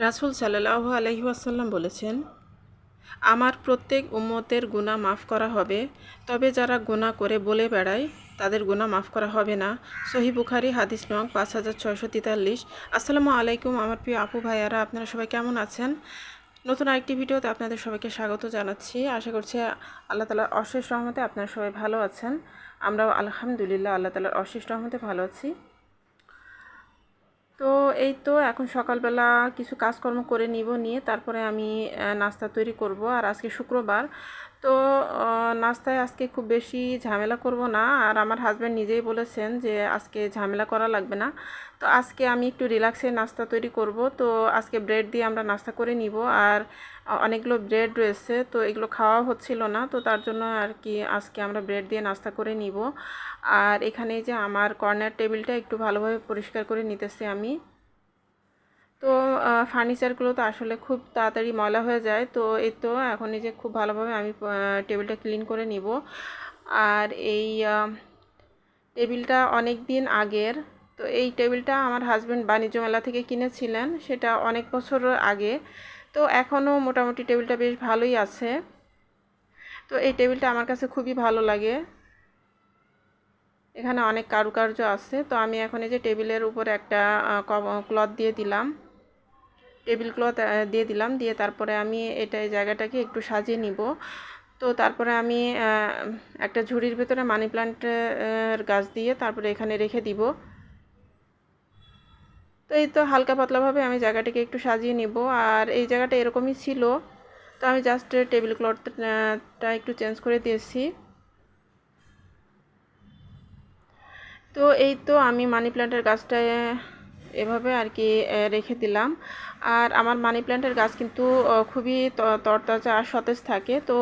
রাসূল সাল্লাল্লাহু আলাইহি ওয়াসাল্লাম বলেছেন, আমার প্রত্যেক উম্মতের গুনাহ মাফ করা হবে, তবে যারা গুনাহ করে বলে বেড়ায় তাদের গুনাহ মাফ করা হবে না। সহিহ বুখারী হাদিস নং 5643। আসসালামু আলাইকুম আমার প্রিয় আপু ভাইয়ারা, আপনারা সবাই কেমন আছেন? নতুন আরেকটি ভিডিওতে আপনাদের সবাইকে স্বাগত জানাচ্ছি। আশা করছি আল্লাহ তাআলার অশেষ রহমতে আপনারা সবাই ভালো আছেন। আমরাও আলহামদুলিল্লাহ আল্লাহ তাআলার অশেষ রহমতে ভালো আছি। তো এই তো এখন সকালবেলা কিছু কাজকর্ম করে নিয়ে তারপরে আমি নাস্তা তৈরি করব। আর আজকে শুক্রবার, তো নাস্তায় আজকে খুব বেশি ঝামেলা করব না। আর আমার হাজব্যান্ড নিজেই বলেছেন যে আজকে ঝামেলা করা লাগবে না। তো আজকে আমি একটু রিল্যাক্সে নাস্তা তৈরি করব। তো আজকে ব্রেড দিয়ে আমরা নাস্তা করে নিব। আর অনেকগুলো ব্রেড রয়েছে, তো এগুলো খাওয়া হচ্ছিল না, তো তার জন্য আর কি আজকে আমরা ব্রেড দিয়ে নাস্তা করে নিব। আর এখানে যে আমার কর্নার টেবিলটা একটু ভালোভাবে পরিষ্কার করে নিতেছি আমি। তো ফার্নিচারগুলো তো আসলে খুব তাড়াতাড়ি ময়লা হয়ে যায়, তো এই তো এখন এই যে খুব ভালোভাবে আমি টেবিলটা ক্লিন করে নিব। আর এই টেবিলটা অনেক দিন আগের। তো এই টেবিলটা আমার হাজব্যান্ড বাণিজ্য মেলা থেকে কিনেছিলেন, সেটা অনেক বছর আগে। তো এখনও মোটামুটি টেবিলটা বেশ ভালোই আছে। তো এই টেবিলটা আমার কাছে খুবই ভালো লাগে, এখানে অনেক কারুকার্য আছে। তো আমি এখন এই যে টেবিলের উপরে একটা ক্লথ দিয়ে দিলাম, টেবিল ক্লথ দিয়ে দিলাম, দিয়ে তারপরে আমি এই জায়গাটাকে একটু সাজিয়ে নিব। তো তারপরে আমি একটা ঝুড়ির ভেতরে মানি প্ল্যান্টের গাছ দিয়ে তারপরে এখানে রেখে দিব। তো এই তো হালকা পাতলাভাবে আমি জায়গাটাকে একটু সাজিয়ে নিব। আর এই জায়গাটা এরকমই ছিল, তো আমি জাস্ট টেবিল ক্লথটা একটু চেঞ্জ করে দিয়েছি। তো এই তো আমি মানি প্ল্যান্টের গাছটা এভাবে আর কি রেখে দিলাম। আর আমার মানি প্ল্যান্টের গাছ কিন্তু খুবই তরতাজা আর সতেজ থাকে। তো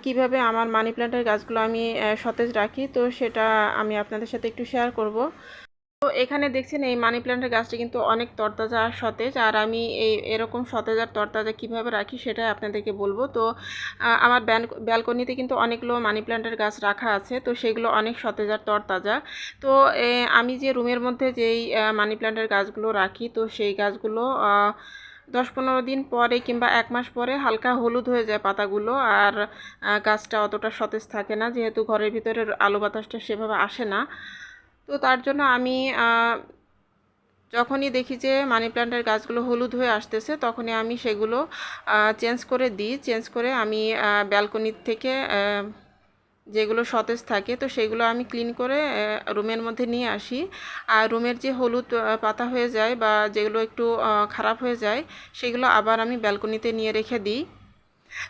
কিভাবে আমার মানি প্ল্যান্টের গাছগুলো আমি সতেজ রাখি, তো সেটা আমি আপনাদের সাথে একটু শেয়ার করব। তো এখানে দেখছেন এই মানি প্ল্যান্টের গাছটি কিন্তু অনেক তরতাজা আর সতেজ। আর আমি এরকম সতেজ আর তরতাজা কীভাবে রাখি সেটাই আপনাদেরকে বলবো। তো আমার ব্যালকনিতে কিন্তু অনেকগুলো মানি প্ল্যান্টের গাছ রাখা আছে, তো সেগুলো অনেক সতেজ আর তরতাজা। তো আমি যে রুমের মধ্যে যেই মানি প্ল্যান্টের গাছগুলো রাখি, তো সেই গাছগুলো 10-15 দিন পরে কিংবা 1 মাস পরে হালকা হলুদ হয়ে যায় পাতাগুলো। আর গাছটা অতটা সতেজ থাকে না, যেহেতু ঘরের ভিতরে আলো বাতাসটা সেভাবে আসে না। তো তার জন্য আমি যখনই দেখি যে মানি প্ল্যান্টের গাছগুলো হলুদ হয়ে আসতেছে, তখনই আমি সেগুলো চেঞ্জ করে দিই। চেঞ্জ করে আমি ব্যালকনির থেকে যেগুলো সতেজ থাকে, তো সেগুলো আমি ক্লিন করে রুমের মধ্যে নিয়ে আসি। আর রুমের যে হলুদ পাতা হয়ে যায় বা যেগুলো একটু খারাপ হয়ে যায়, সেগুলো আবার আমি ব্যালকনিতে নিয়ে রেখে দিই।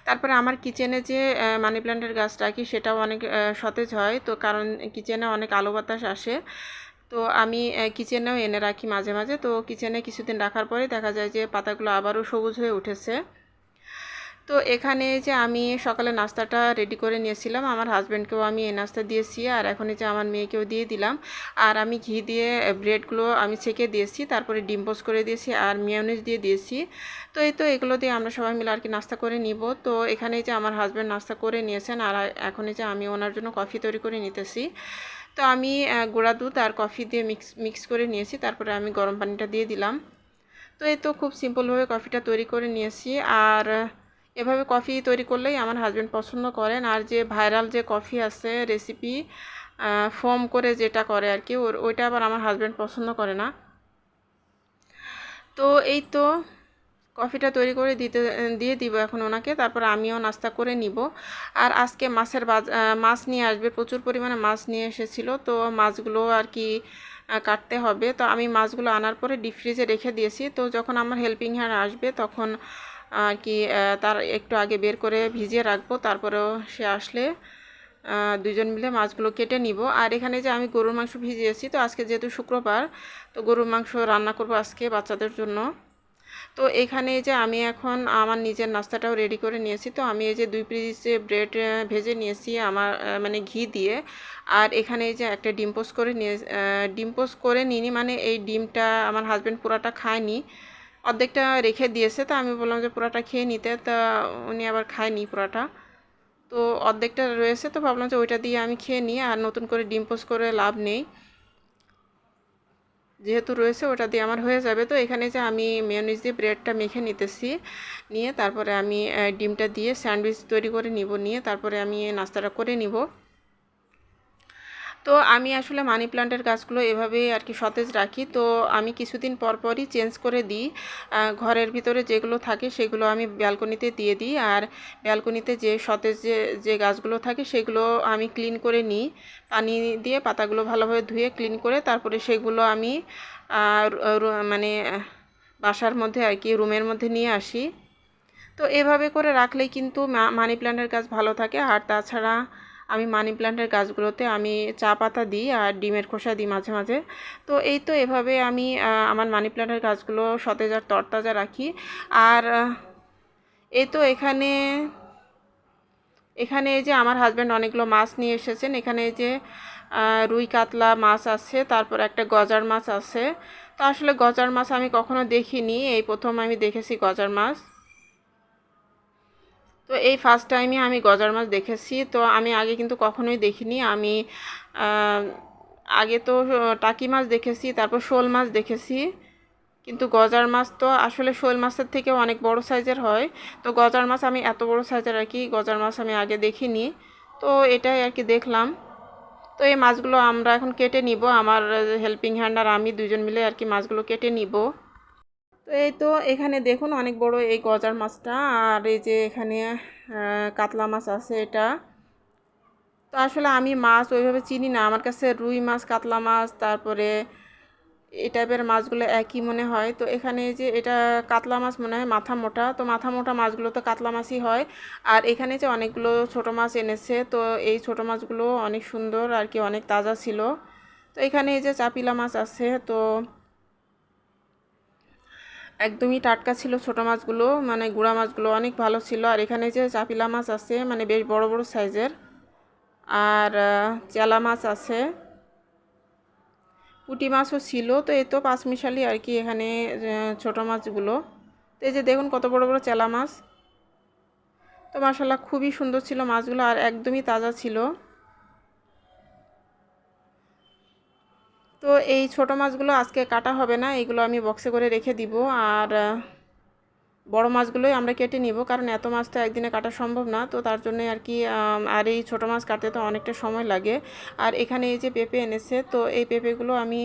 তারপরে আমার কিচেনে যে মানি প্ল্যান্টের গাছ রাখি, সেটাও অনেক সতেজ হয়। তো কারণ কিচেনে অনেক আলো বাতাস আসে, তো আমি কিচেনেও এনে রাখি মাঝে মাঝে। তো কিচেনে কিছুদিন রাখার পরে দেখা যায় যে পাতাগুলো আবারও সবুজ হয়ে উঠেছে। তো এখানে যে আমি সকালে নাস্তাটা রেডি করে নিয়েছিলাম, আমার হাজব্যান্ডকেও আমি এই নাস্তা দিয়েছি, আর এখন যে আমার মেয়েকেও দিয়ে দিলাম। আর আমি ঘি দিয়ে ব্রেডগুলো আমি ছেঁকে দিয়েছি, তারপরে ডিম পোস্ট করে দিয়েছি আর মেয়োনিজ দিয়ে দিয়েছি। তো এই তো এগুলো দিয়ে আমরা সবাই মিলে আর কি নাস্তা করে নিব। তো এখানে যে আমার হাজব্যান্ড নাস্তা করে নিয়েছেন, আর এখন যে আমি ওনার জন্য কফি তৈরি করে নিতেছি। তো আমি গুঁড়া দুধ আর কফি দিয়ে মিক্স করে নিয়েছি, তারপরে আমি গরম পানিটা দিয়ে দিলাম। তো এই তো খুব সিম্পলভাবে কফিটা তৈরি করে নিয়েছি। আর এভাবে কফি তৈরি করলেই আমার হাজব্যান্ড পছন্দ করেন। আর যে ভাইরাল যে কফি আছে রেসিপি, ফোম করে যেটা করে আর কি, ওইটা আবার আমার হাজব্যান্ড পছন্দ করে না। তো এই তো কফিটা তৈরি করে দিয়ে দিব এখন ওনাকে, তারপর আমিও নাস্তা করে নিব। আর আজকে মাছ নিয়ে আসবে, প্রচুর পরিমাণে মাছ নিয়ে এসেছিল। তো মাছগুলো আর কি কাটতে হবে। তো আমি মাছগুলো আনার পরে ডিপ ফ্রিজে রেখে দিয়েছি। তো যখন আমার হেল্পিং হ্যান্ড আসবে, তখন আর কি তার একটু আগে বের করে ভিজিয়ে রাখবো, তারপরেও সে আসলে দুজন মিলে মাছগুলো কেটে নিব। আর এখানে যে আমি গরুর মাংস ভিজিয়েছি, তো আজকে যেহেতু শুক্রবার, তো গরুর মাংস রান্না করব আজকে বাচ্চাদের জন্য। তো এখানে যে আমি এখন আমার নিজের নাস্তাটাও রেডি করে নিয়েছি। তো আমি এই যে 2 পিস ব্রেড ভেজে নিয়েছি আমার মানে ঘি দিয়ে। আর এখানে এই যে একটা ডিম পোস্ট করে নিইনি, মানে এই ডিমটা আমার হাজব্যান্ড পুরাটা খায়নি, অর্ধেকটা রেখে দিয়েছে। তো আমি বললাম যে পুরাটা খেয়ে নিতে, তা উনি আবার খায়নি পুরাটা, তো অর্ধেকটা রয়েছে। তো ভাবলাম যে ওইটা দিয়ে আমি খেয়ে নিই, আর নতুন করে ডিম পোস্ট করে লাভ নেই। যেহেতু রয়েছে ওটা দিয়ে আমার হয়ে যাবে। তো এখানে যে আমি মেয়োনিজ দিয়ে ব্রেডটা মেখে নিতেছি, নিয়ে তারপরে আমি ডিমটা দিয়ে স্যান্ডউইচ তৈরি করে নিব, নিয়ে তারপরে আমি নাস্তাটা করে নিব। তো আমি আসলে মানি প্ল্যান্টের গাছগুলো এভাবেই আর কি সতেজ রাখি। তো আমি কিছুদিন পর পরই চেঞ্জ করে দিই। ঘরের ভিতরে যেগুলো থাকে সেগুলো আমি ব্যালকনিতে দিয়ে দিই, আর ব্যালকনিতে যে সতেজ যে গাছগুলো থাকে সেগুলো আমি ক্লিন করে নিই, পানি দিয়ে পাতাগুলো ভালোভাবে ধুয়ে ক্লিন করে তারপরে সেগুলো আমি মানে বাসার মধ্যে আর কি রুমের মধ্যে নিয়ে আসি। তো এভাবে করে রাখলেই কিন্তু মানি প্ল্যান্টের গাছ ভালো থাকে। আর তাছাড়া আমি মানি প্ল্যান্টের গাছগুলোতে আমি চা পাতা দিই আর ডিমের খোসা দিই মাঝে মাঝে। তো এই তো এভাবে আমি আমার মানি প্ল্যান্টের গাছগুলো সতেজ আর তরতাজা রাখি। আর এই তো এখানে এই যে আমার হাজব্যান্ড অনেকগুলো মাছ নিয়ে এসেছেন। এখানে এই যে রুই কাতলা মাছ আছে, তারপর একটা গজার মাছ আছে। তো আসলে গজার মাছ আমি কখনো দেখিনি, এই প্রথম আমি দেখেছি গজার মাছ। তো এই ফার্স্ট টাইমে আমি গজার মাছ দেখেছি। তো আমি আগে কিন্তু কখনোই দেখিনি। আমি আগে তো টাকি মাছ দেখেছি, তারপর শোল মাছ দেখেছি, কিন্তু গজার মাছ তো আসলে শোল মাছের থেকেও অনেক বড় সাইজের হয়। তো গজার মাছ আমি এত বড় সাইজের আর কি গজার মাছ আমি আগে দেখিনি। তো এটাই আর কি দেখলাম। তো এই মাছগুলো আমরা এখন কেটে নিব, আমার হেল্পিং হ্যান্ড আর আমি দুজন মিলে আর কি মাছগুলো কেটে নিব। তো এই তো এখানে দেখুন অনেক বড় এই গজার মাছটা, আর এই যে এখানে কাতলা মাছ আছে এটা। তো আসলে আমি মাছ ওইভাবে চিনি না, আমার কাছে রুই মাছ, কাতলা মাছ, তারপরে এই টাইপের মাছগুলো একই মনে হয়। তো এখানে যে এটা কাতলা মাছ মনে হয়, মাথা মোটা। তো মাথা মোটা মাছগুলো তো কাতলা মাছই হয়। আর এখানে যে অনেকগুলো ছোট মাছ এনেছে, তো এই ছোট মাছগুলো অনেক সুন্দর আর কি, অনেক তাজা ছিল। তো এখানে এই যে চাপিলা মাছ আছে, তো একদমই টাটকা ছিল ছোট মাছগুলো, মানে গুঁড়া মাছগুলো অনেক ভালো ছিল। আর এখানে যে চাপিলা মাছ আছে মানে বেশ বড় বড় সাইজের, আর চেলা মাছ আছে, পুঁটি মাছও ছিল। তো এই তো পাঁচমিশালি আর কি এখানে ছোট মাছগুলো। তো এই যে দেখুন কত বড় বড় চেলা মাছ। তো মাশাআল্লাহ খুবই সুন্দর ছিল মাছগুলো, আর একদমই তাজা ছিল। তো এই ছোট মাছগুলো আজকে কাটা হবে না, এগুলো আমি বক্সে করে রেখে দিব। আর বড় মাছগুলোই আমরা কেটে নিব, কারণ এত মাছ তো একদিনে কাটা সম্ভব না। তো তার জন্য আর কি আর এই ছোটো মাছ কাটতে তো অনেকটা সময় লাগে। আর এখানে এই যে পেঁপে এনেছে, তো এই পেঁপেগুলো আমি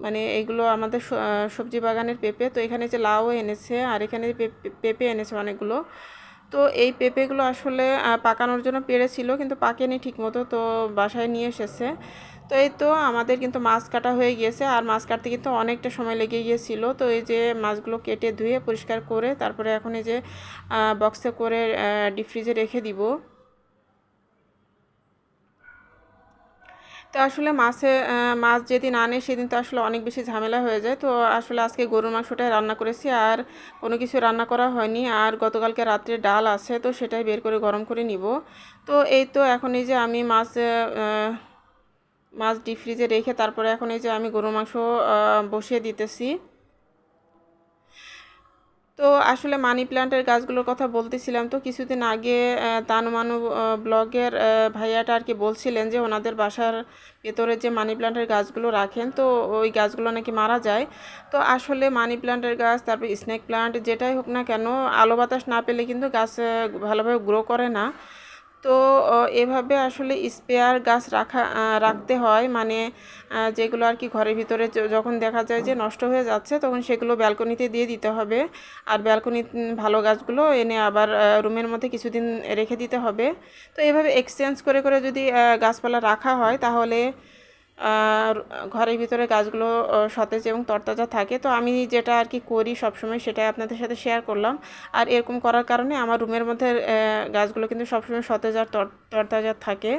মানে এইগুলো আমাদের সবজি বাগানের পেঁপে। তো এখানে যে লাউ এনেছে, আর এখানে পেঁপে এনেছে অনেকগুলো। তো এই পেঁপেগুলো আসলে পাকানোর জন্য পেরেছিল, কিন্তু পাকেনি ঠিকমতো, তো বাসায় নিয়ে এসেছে। তো এই তো আমাদের কিন্তু মাছ কাটা হয়ে গিয়েছে, আর মাছ কাটতে কিন্তু অনেকটা সময় লেগে গিয়েছিল। তো এই যে মাছগুলো কেটে ধুয়ে পরিষ্কার করে তারপরে এখন এই যে বক্সে করে ডিপ ফ্রিজে রেখে দিব। তো আসলে মাছ যেদিন আনে সেদিন তো আসলে অনেক বেশি ঝামেলা হয়ে যায়। তো আসলে আজকে গরুর মাংসটাই রান্না করেছি, আর কোনো কিছু রান্না করা হয়নি। আর গতকালকে রাত্রে ডাল আছে, তো সেটাই বের করে গরম করে নিব। তো এই তো এখন এই যে আমি মাছ ডিপ ফ্রিজে রেখে তারপরে এখন এই যে আমি গরুর মাংস বসিয়ে দিতেছি। তো আসলে মানি প্ল্যান্টের গাছগুলোর কথা বলতেছিলাম। তো কিছুদিন আগে তানুমানু ব্লগের ভাইয়াটা আর কি বলছিলেন যে ওনাদের বাসার ভেতরে যে মানি প্ল্যান্টের গাছগুলো রাখেন, তো ওই গাছগুলো নাকি মারা যায়। তো আসলে মানি প্ল্যান্টের গাছ, তারপর স্নেক প্ল্যান্ট যেটাই হোক না কেন, আলো বাতাস না পেলে কিন্তু গাছ ভালোভাবে গ্রো করে না। তো এভাবে আসলে স্পেয়ার গাছ রাখতে হয়, মানে যেগুলো আর কি ঘরের ভিতরে যখন দেখা যায় যে নষ্ট হয়ে যাচ্ছে, তখন সেগুলো ব্যালকনিতে দিয়ে দিতে হবে। আর ব্যালকনি ভালো গাছগুলো এনে আবার রুমের মধ্যে কিছুদিন রেখে দিতে হবে। তো এভাবে এক্সচেঞ্জ করে করে যদি গাছপালা রাখা হয়, তাহলে ঘরের ভিতরে গাছগুলো সতেজ এবং তরতাজা থাকে। তো আমি যেটা আর কি করি সবসময় সেটাই আপনাদের সাথে শেয়ার করলাম। আর এরকম করার কারণে আমার রুমের মধ্যে গাছগুলো কিন্তু সবসময় সতেজ আর তরতাজা থাকে।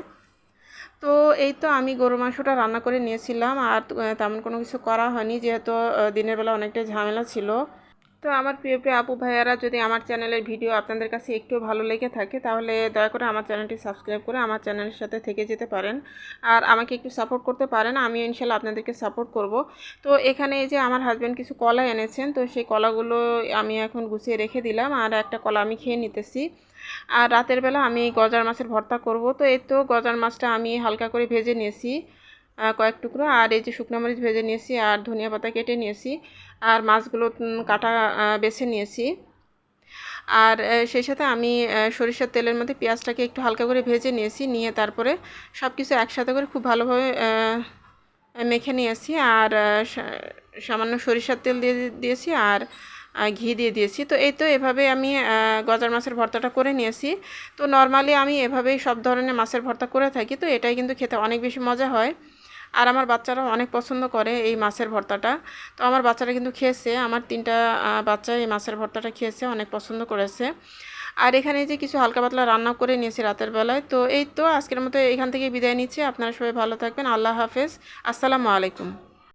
তো এই তো আমি গরু মাংসটা রান্না করে নিয়েছিলাম, আর তেমন কোনো কিছু করা হয়নি, যেহেতু দিনের বেলা অনেকটাই ঝামেলা ছিল। তো আমার প্রিয় প্রিয় আপু ভাইয়ারা, যদি আমার চ্যানেলের ভিডিও আপনাদের কাছে একটু ভালো লেগে থাকে, তাহলে দয়া করে আমার চ্যানেলটি সাবস্ক্রাইব করে আমার চ্যানেলের সাথে থেকে যেতে পারেন, আর আমাকে একটু সাপোর্ট করতে পারেন। আমি ইনশাল্লাহ আপনাদেরকে সাপোর্ট করব। তো এখানে এই যে আমার হাজব্যান্ড কিছু কলা এনেছেন, তো সেই কলাগুলো আমি এখন গুছিয়ে রেখে দিলাম, আর একটা কলা আমি খেয়ে নিতেছি। আর রাতের বেলা আমি গজার মাছের ভর্তা করব। তো এই তো গজার মাছটা আমি হালকা করে ভেজে নিয়েছি, কয়েক টুকরো, আর এই যে শুকনো মরিচ ভেজে নিয়েছি, আর ধনিয়া পাতা কেটে নিয়েছি, আর মাছগুলো কাটা বেছে নিয়েছি। আর সেই সাথে আমি সরিষার তেলের মধ্যে পেঁয়াজটাকে একটু হালকা করে ভেজে নিয়েছি, নিয়ে তারপরে সব কিছু একসাথে করে খুব ভালোভাবে মেখে নিয়েছি। আর সামান্য সরিষার তেল দিয়েছি, আর ঘি দিয়ে দিয়েছি। তো এই তো এভাবে আমি গজার মাছের ভর্তাটা করে নিয়েছি। তো নর্মালি আমি এভাবেই সব ধরনের মাছের ভর্তা করে থাকি। তো এটাই কিন্তু খেতে অনেক বেশি মজা হয়, আর আমার বাচ্চারাও অনেক পছন্দ করে এই মাছের ভর্তাটা। তো আমার বাচ্চারা কিন্তু খেয়েছে, আমার 3টা বাচ্চা এই মাছের ভর্তাটা খেয়েছে, অনেক পছন্দ করেছে। আর এখানে যে কিছু হালকা পাতলা রান্না করে নিয়েছি রাতের বেলায়। তো এই তো আজকের মতো এখান থেকে বিদায় নিচ্ছি। আপনারা সবাই ভালো থাকবেন। আল্লাহ হাফেজ। আসসালামু আলাইকুম।